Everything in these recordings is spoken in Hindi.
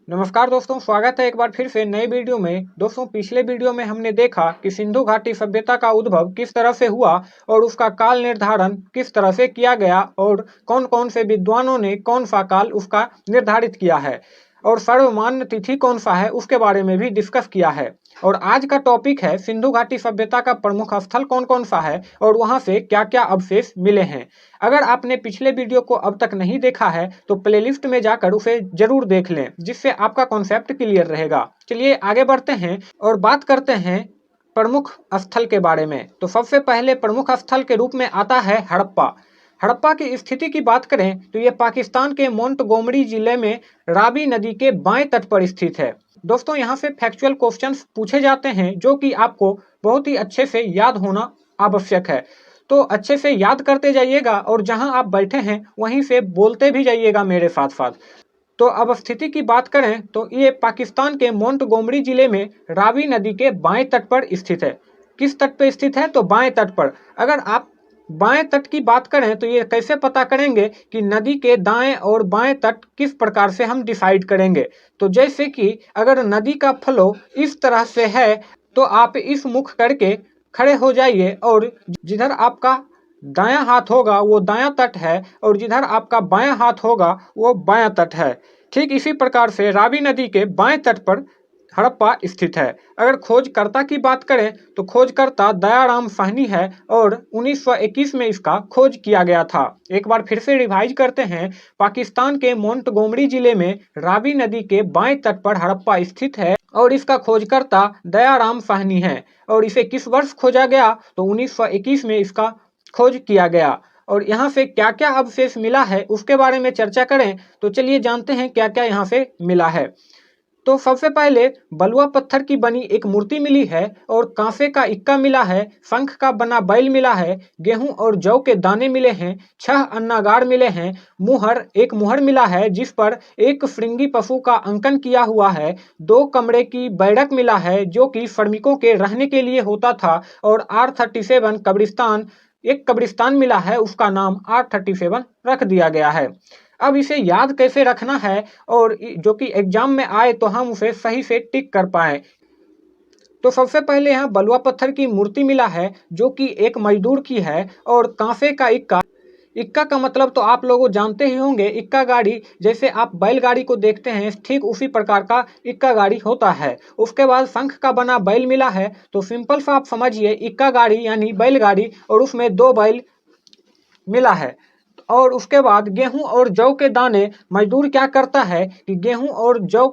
नमस्कार दोस्तों, स्वागत है एक बार फिर से नए वीडियो में। दोस्तों, पिछले वीडियो में हमने देखा कि सिंधु घाटी सभ्यता का उद्भव किस तरह से हुआ और उसका काल निर्धारण किस तरह से किया गया और कौन कौन से विद्वानों ने कौन सा काल उसका निर्धारित किया है और सर्वमान्य तिथि कौन सा है उसके बारे में भी डिस्कस किया है। और आज का टॉपिक है सिंधु घाटी सभ्यता का प्रमुख स्थल कौन कौन सा है और वहां से क्या क्या अवशेष मिले हैं। अगर आपने पिछले वीडियो को अब तक नहीं देखा है तो प्लेलिस्ट में जाकर उसे जरूर देख लें, जिससे आपका कॉन्सेप्ट क्लियर रहेगा। चलिए आगे बढ़ते हैं और बात करते हैं प्रमुख स्थल के बारे में। तो सबसे पहले प्रमुख स्थल के रूप में आता है हड़प्पा। हड़प्पा की स्थिति की बात करें तो ये पाकिस्तान के मोंटगोमरी जिले में रावी नदी के बाएं तट पर स्थित है। दोस्तों, यहाँ से फैक्चुअल क्वेश्चंस पूछे जाते हैं जो कि आपको बहुत ही अच्छे से याद होना आवश्यक है। तो अच्छे से याद करते जाइएगा और जहां आप बैठे हैं वहीं से बोलते भी जाइएगा मेरे साथ साथ। तो अब स्थिति की बात करें तो ये पाकिस्तान के मोंटगोमरी जिले में रावी नदी के बाएं तट पर स्थित है। किस तट पर स्थित है? तो बाएं तट पर। अगर आप बाएं तट की बात करें तो ये कैसे पता करेंगे कि नदी के दाएं और बाएं तट किस प्रकार से हम डिसाइड करेंगे? तो जैसे कि अगर नदी का फ्लो इस तरह से है तो आप इस मुख करके खड़े हो जाइए और जिधर आपका दायां हाथ होगा वो दायां तट है और जिधर आपका बायां हाथ होगा वो बायां तट है। ठीक इसी प्रकार से रावी नदी के बाएं तट पर हड़प्पा स्थित है। अगर खोजकर्ता की बात करें तो खोजकर्ता दयाराम साहनी है और 1921 में इसका खोज किया गया था। एक बार फिर से रिवाइज करते हैं। पाकिस्तान के मोंटगोमरी जिले में रावी नदी के बाएं तट पर हड़प्पा स्थित है और इसका खोजकर्ता दयाराम साहनी है। और इसे किस वर्ष खोजा गया? तो 1921 में इसका खोज किया गया। और यहाँ से क्या क्या अवशेष मिला है उसके बारे में चर्चा करें तो चलिए जानते हैं क्या क्या यहाँ से मिला है। तो सबसे पहले बलुआ पत्थर की बनी एक मूर्ति मिली है और कांसे का इक्का मिला है, शंख का बना बैल मिला है, गेहूं और जौ के दाने मिले हैं, 6 अन्नागार मिले हैं, एक मुहर मिला है जिस पर एक श्रृंगी पशु का अंकन किया हुआ है, 2 कमरे की बैठक मिला है जो कि श्रमिकों के रहने के लिए होता था, और R37 कब्रिस्तान, एक कब्रिस्तान मिला है, उसका नाम R37 रख दिया गया है। अब इसे याद कैसे रखना है और जो कि एग्जाम में आए तो हम उसे सही से टिक कर पाए। तो सबसे पहले यहाँ बलुआ पत्थर की मूर्ति मिला है जो कि एक मजदूर की है, और कांसे का इक्का। इक्का का मतलब तो आप लोग जानते ही होंगे। इक्का गाड़ी, जैसे आप बैलगाड़ी को देखते हैं ठीक उसी प्रकार का इक्का गाड़ी होता है। उसके बाद शंख का बना बैल मिला है। तो सिंपल सा आप समझिए, इक्का गाड़ी यानी बैलगाड़ी और उसमें 2 बैल मिला है। और उसके बाद गेहूं और जौ के दाने, मजदूर क्या करता है कि गेहूं और जौ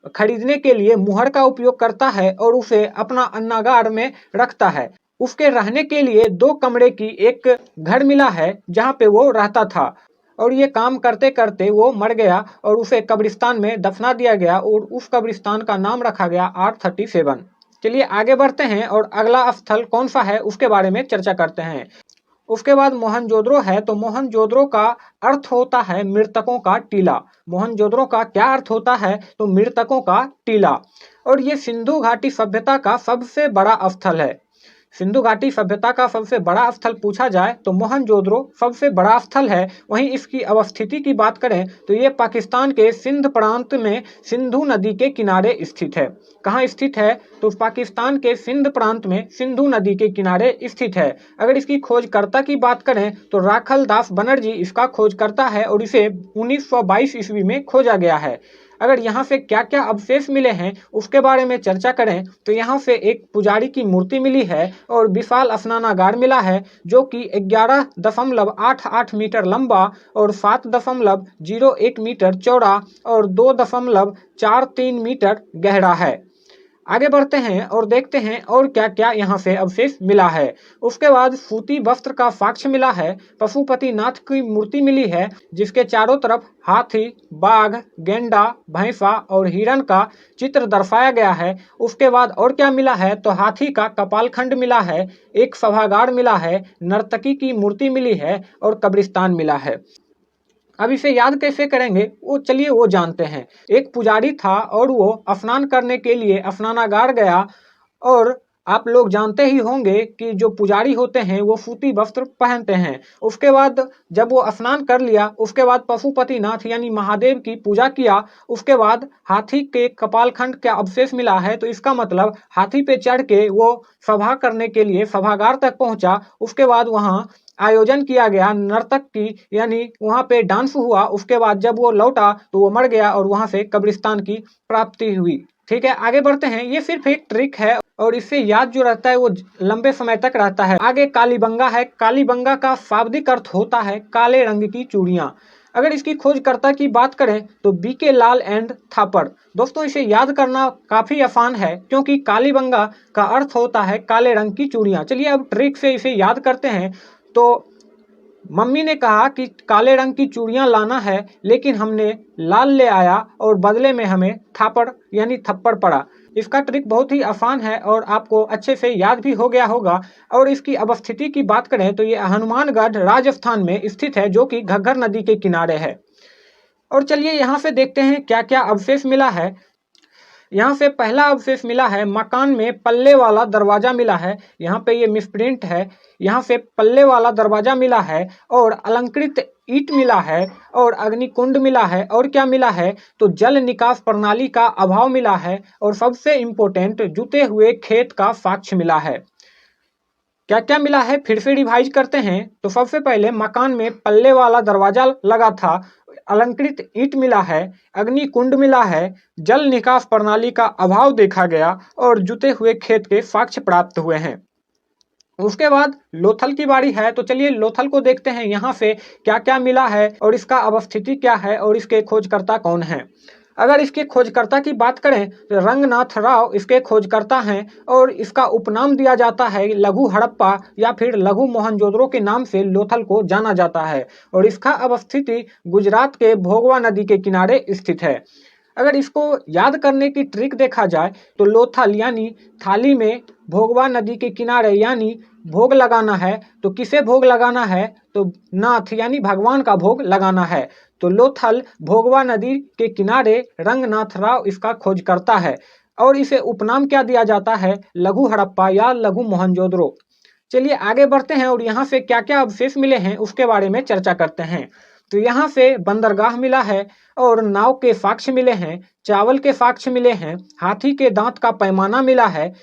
खरीदने के लिए मुहर का उपयोग करता है और उसे अपना अन्नागार में रखता है। उसके रहने के लिए 2 कमरे की एक घर मिला है जहां पे वो रहता था, और ये काम करते करते वो मर गया और उसे कब्रिस्तान में दफना दिया गया और उस कब्रिस्तान का नाम रखा गया R37। चलिए आगे बढ़ते हैं और अगला स्थल कौन सा है उसके बारे में चर्चा करते हैं। उसके बाद मोहनजोदड़ो है। तो मोहनजोदड़ो का अर्थ होता है मृतकों का टीला। मोहनजोदड़ो का क्या अर्थ होता है? तो मृतकों का टीला। और ये सिंधु घाटी सभ्यता का सबसे बड़ा स्थल है। सिंधु घाटी सभ्यता का सबसे बड़ा स्थल पूछा जाए तो मोहनजोदड़ो सबसे बड़ा स्थल है। वहीं इसकी अवस्थिति की बात करें तो ये पाकिस्तान के सिंध प्रांत में सिंधु नदी के किनारे स्थित है। कहाँ स्थित है? तो पाकिस्तान के सिंध प्रांत में सिंधु नदी के किनारे स्थित है। अगर इसकी खोजकर्ता की बात करें तो राखल दास बनर्जी इसका खोजकर्ता है और इसे 1922 ईस्वी में खोजा गया है। अगर यहाँ से क्या क्या अवशेष मिले हैं उसके बारे में चर्चा करें तो यहाँ से एक पुजारी की मूर्ति मिली है और विशाल स्नानागार मिला है जो कि 11.88 मीटर लंबा और 7.01 मीटर चौड़ा और 2.43 मीटर गहरा है। आगे बढ़ते हैं और देखते हैं और क्या क्या यहाँ से अवशेष मिला है। उसके बाद सूती वस्त्र का साक्ष्य मिला है। पशुपतिनाथ की मूर्ति मिली है जिसके चारों तरफ हाथी, बाघ, गेंडा, भैंसा और हिरण का चित्र दर्शाया गया है। उसके बाद और क्या मिला है? तो हाथी का कपालखंड मिला है, एक सभागार मिला है, नर्तकी की मूर्ति मिली है और कब्रिस्तान मिला है। अब इसे याद कैसे करेंगे वो चलिए वो जानते हैं। एक पुजारी था और वो स्नान करने के लिए स्नानागार गया और आप लोग जानते ही होंगे कि जो पुजारी होते हैं वो सूती वस्त्र पहनते हैं। उसके बाद जब वो स्नान कर लिया, उसके बाद पशुपतिनाथ यानी महादेव की पूजा किया। उसके बाद हाथी के कपालखंड का अवशेष मिला है, तो इसका मतलब हाथी पे चढ़ के वो सभा करने के लिए सभागार तक पहुंचा। उसके बाद वहां आयोजन किया गया नर्तक की, यानी वहां पे डांस हुआ। उसके बाद जब वो लौटा तो वो मर गया और वहां से कब्रिस्तान की प्राप्ति हुई। ठीक है, आगे बढ़ते हैं। ये सिर्फ एक ट्रिक है और इससे याद जो रहता है वो लंबे समय तक रहता है। आगे कालीबंगा है। कालीबंगा का शाब्दिक अर्थ होता है काले रंग की चूड़ियां। अगर इसकी खोजकर्ता की बात करें तो बीके लाल एंड थापर। दोस्तों, इसे याद करना काफी आसान है क्योंकि कालीबंगा का अर्थ होता है काले रंग की चूड़ियां। चलिए अब ट्रिक से इसे याद करते हैं। तो मम्मी ने कहा कि काले रंग की चूड़ियां लाना है, लेकिन हमने लाल ले आया और बदले में हमें थापड़ यानी थप्पड़ पड़ा। इसका ट्रिक बहुत ही आसान है और आपको अच्छे से याद भी हो गया होगा। और इसकी अवस्थिति की बात करें तो ये हनुमानगढ़ राजस्थान में स्थित है, जो कि घग्गर नदी के किनारे है। और चलिए यहाँ से देखते हैं क्या क्या अवशेष मिला है। यहाँ से पहला अवशेष मिला है, मकान में पल्ले वाला दरवाजा मिला है। यहाँ पे ये मिसप्रिंट है। यहाँ से पल्ले वाला दरवाजा मिला है और अलंकृत ईंट मिला है और अग्निकुंड मिला है। और क्या मिला है तो जल निकास प्रणाली का अभाव मिला है और सबसे इम्पोर्टेंट जुते हुए खेत का साक्ष्य मिला है। क्या क्या मिला है फिर से रिवाइज करते हैं। तो सबसे पहले मकान में पल्ले वाला दरवाजा लगा था, अलंकृत ईंट मिला है, अग्नि कुंड मिला है, जल निकास प्रणाली का अभाव देखा गया और जुते हुए खेत के साक्ष्य प्राप्त हुए हैं। उसके बाद लोथल की बारी है। तो चलिए लोथल को देखते हैं यहाँ से क्या क्या मिला है और इसका अवस्थिति क्या है और इसके खोजकर्ता कौन है। अगर इसके खोजकर्ता की बात करें तो रंगनाथ राव इसके खोजकर्ता हैं और इसका उपनाम दिया जाता है लघु हड़प्पा या फिर लघु मोहनजोदड़ो के नाम से लोथल को जाना जाता है। और इसका अवस्थिति गुजरात के भोगवा नदी के किनारे स्थित है। अगर इसको याद करने की ट्रिक देखा जाए तो लोथल यानी थाली में भोगवा नदी के किनारे यानी भोग लगाना है। तो किसे भोग लगाना है तो नाथ यानी भगवान का भोग लगाना है। तो लोथल भोगवा नदी के किनारे रंगनाथ राव इसका खोजकर्ता है और इसे उपनाम क्या दिया जाता है लघु हड़प्पा या लघु मोहनजोदड़ो। चलिए आगे बढ़ते हैं और यहाँ से क्या क्या अवशेष मिले हैं उसके बारे में चर्चा करते हैं। तो यहाँ से बंदरगाह मिला है और नाव के साक्ष्य मिले हैं, चावल के साक्ष्य मिले हैं, हाथी के दांत का पैमाना मिला है,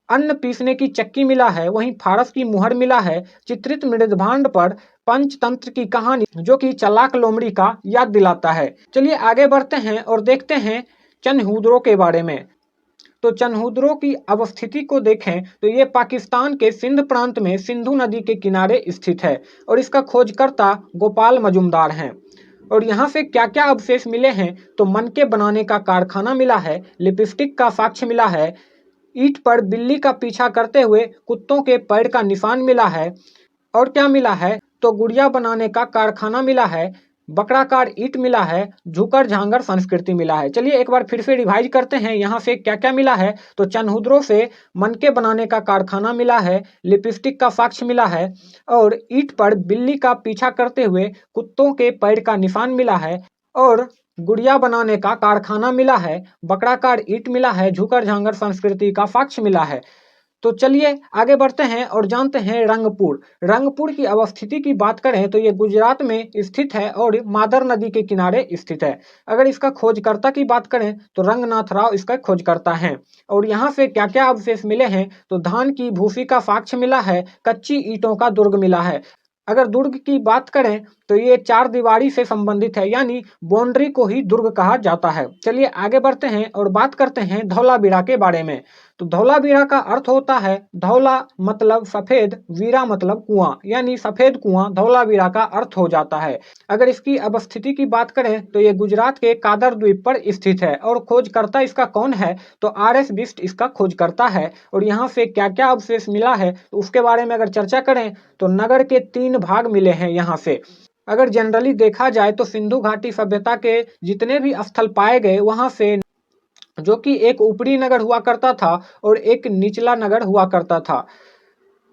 अन्न पीसने की चक्की मिला है, वहीं फारस की मुहर मिला है, चित्रित मृदभांड पर पंचतंत्र की कहानी जो कि चालाक लोमड़ी का याद दिलाता है। चलिए आगे बढ़ते हैं और देखते हैं चनहूदरों के बारे में। तो चनहूदरों की अवस्थिति को देखें तो ये पाकिस्तान के सिंध प्रांत में सिंधु नदी के किनारे स्थित है और इसका खोजकर्ता गोपाल मजुमदार हैं। और यहाँ से क्या क्या अवशेष मिले हैं तो मनके बनाने का कारखाना मिला है, लिपस्टिक का साक्ष्य मिला है, ईंट पर बिल्ली का पीछा करते हुए कुत्तों के पैर का निशान मिला है। और क्या मिला है तो गुड़िया बनाने का कारखाना मिला है, बकराकार ईंट मिला है, झुकर झांगर संस्कृति मिला है। चलिए एक बार फिर से रिवाइज करते हैं यहाँ से क्या क्या मिला है। तो चनहूदरों से मनके बनाने का कारखाना मिला है, लिपस्टिक का साक्ष्य मिला है और ईंट पर बिल्ली का पीछा करते हुए कुत्तों के पैर का निशान मिला है और गुड़िया बनाने का कारखाना मिला है, बकराकार ईंट मिला है, झुकर झांगर संस्कृति का साक्ष्य मिला है। तो चलिए आगे बढ़ते हैं और जानते हैं रंगपुर। रंगपुर की अवस्थिति की बात करें तो ये गुजरात में स्थित है और मादर नदी के किनारे स्थित है। अगर इसका खोजकर्ता की बात करें तो रंगनाथ राव इसका खोजकर्ता हैं। और यहाँ से क्या क्या अवशेष मिले हैं तो धान की भूसी का साक्ष्य मिला है, कच्ची ईंटों का दुर्ग मिला है। अगर दुर्ग की बात करें तो ये चार दीवारी से संबंधित है, यानी बाउंड्री को ही दुर्ग कहा जाता है। चलिए आगे बढ़ते हैं और बात करते हैं धौलावीरा के बारे में। तो धौलावीरा का अर्थ होता है धौला मतलब सफेद, वीरा मतलब कुआं, यानी सफेद कुआं धौलावीरा का अर्थ हो जाता है। अगर इसकी अवस्थिति की बात करें तो ये गुजरात के कादर द्वीप पर स्थित है और खोजकर्ता इसका कौन है तो आर.एस. बिष्ट इसका खोजकर्ता है। और यहाँ से क्या क्या अवशेष मिला है तो उसके बारे में अगर चर्चा करें तो नगर के 3 भाग मिले हैं। यहाँ से अगर जनरली देखा जाए तो सिंधु घाटी सभ्यता के जितने भी स्थल पाए गए वहां से, जो कि एक ऊपरी नगर हुआ करता था और एक निचला नगर हुआ करता था।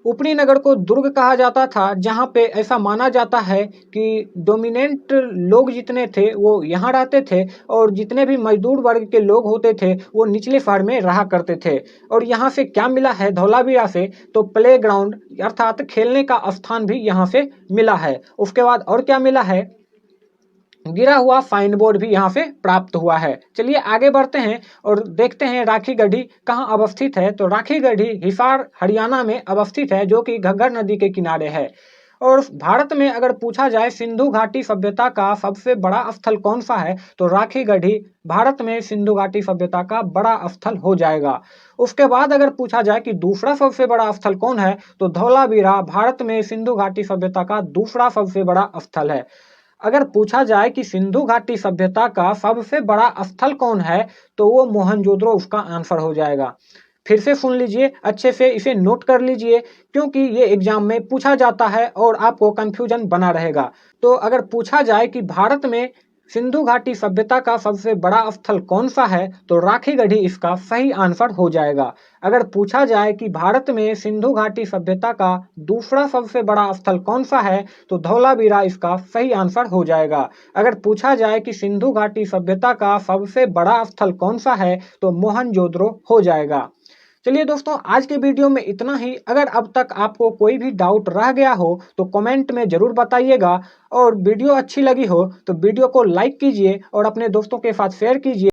ऊपरी नगर को दुर्ग कहा जाता था, जहाँ पे ऐसा माना जाता है कि डोमिनेंट लोग जितने थे वो यहाँ रहते थे और जितने भी मजदूर वर्ग के लोग होते थे वो निचले शहर में रहा करते थे। और यहाँ से क्या मिला है धौलावीरा से, तो प्ले ग्राउंड अर्थात खेलने का स्थान भी यहाँ से मिला है। उसके बाद और क्या मिला है, गिरा हुआ साइन बोर्ड भी यहाँ से प्राप्त हुआ है। चलिए आगे बढ़ते हैं और देखते हैं राखी गढ़ी कहाँ अवस्थित है। तो राखी गढ़ी हिसार हरियाणा में अवस्थित है, जो कि घग्गर नदी के किनारे है। और भारत में अगर पूछा जाए सिंधु घाटी सभ्यता का सबसे बड़ा स्थल कौन सा है, तो राखी गढ़ी भारत में सिंधु घाटी सभ्यता का बड़ा स्थल हो जाएगा। उसके बाद अगर पूछा जाए कि दूसरा सबसे बड़ा स्थल कौन है, तो धौलावीरा भारत में सिंधु घाटी सभ्यता का दूसरा सबसे बड़ा स्थल है। अगर पूछा जाए कि सिंधु घाटी सभ्यता का सबसे बड़ा स्थल कौन है, तो वो मोहनजोदड़ो उसका आंसर हो जाएगा। फिर से सुन लीजिए, अच्छे से इसे नोट कर लीजिए, क्योंकि ये एग्जाम में पूछा जाता है और आपको कंफ्यूजन बना रहेगा। तो अगर पूछा जाए कि भारत में सिंधु घाटी सभ्यता का सबसे बड़ा स्थल कौन सा है, तो राखी गढ़ी इसका सही आंसर हो जाएगा। अगर पूछा जाए कि भारत में सिंधु घाटी सभ्यता का दूसरा सबसे बड़ा स्थल कौन सा है, तो धौलावीरा इसका सही आंसर हो जाएगा। अगर पूछा जाए कि सिंधु घाटी सभ्यता का सबसे बड़ा स्थल कौन सा है, तो मोहनजोदड़ो हो जाएगा। चलिए दोस्तों, आज के वीडियो में इतना ही। अगर अब तक आपको कोई भी डाउट रह गया हो तो कमेंट में ज़रूर बताइएगा, और वीडियो अच्छी लगी हो तो वीडियो को लाइक कीजिए और अपने दोस्तों के साथ शेयर कीजिए।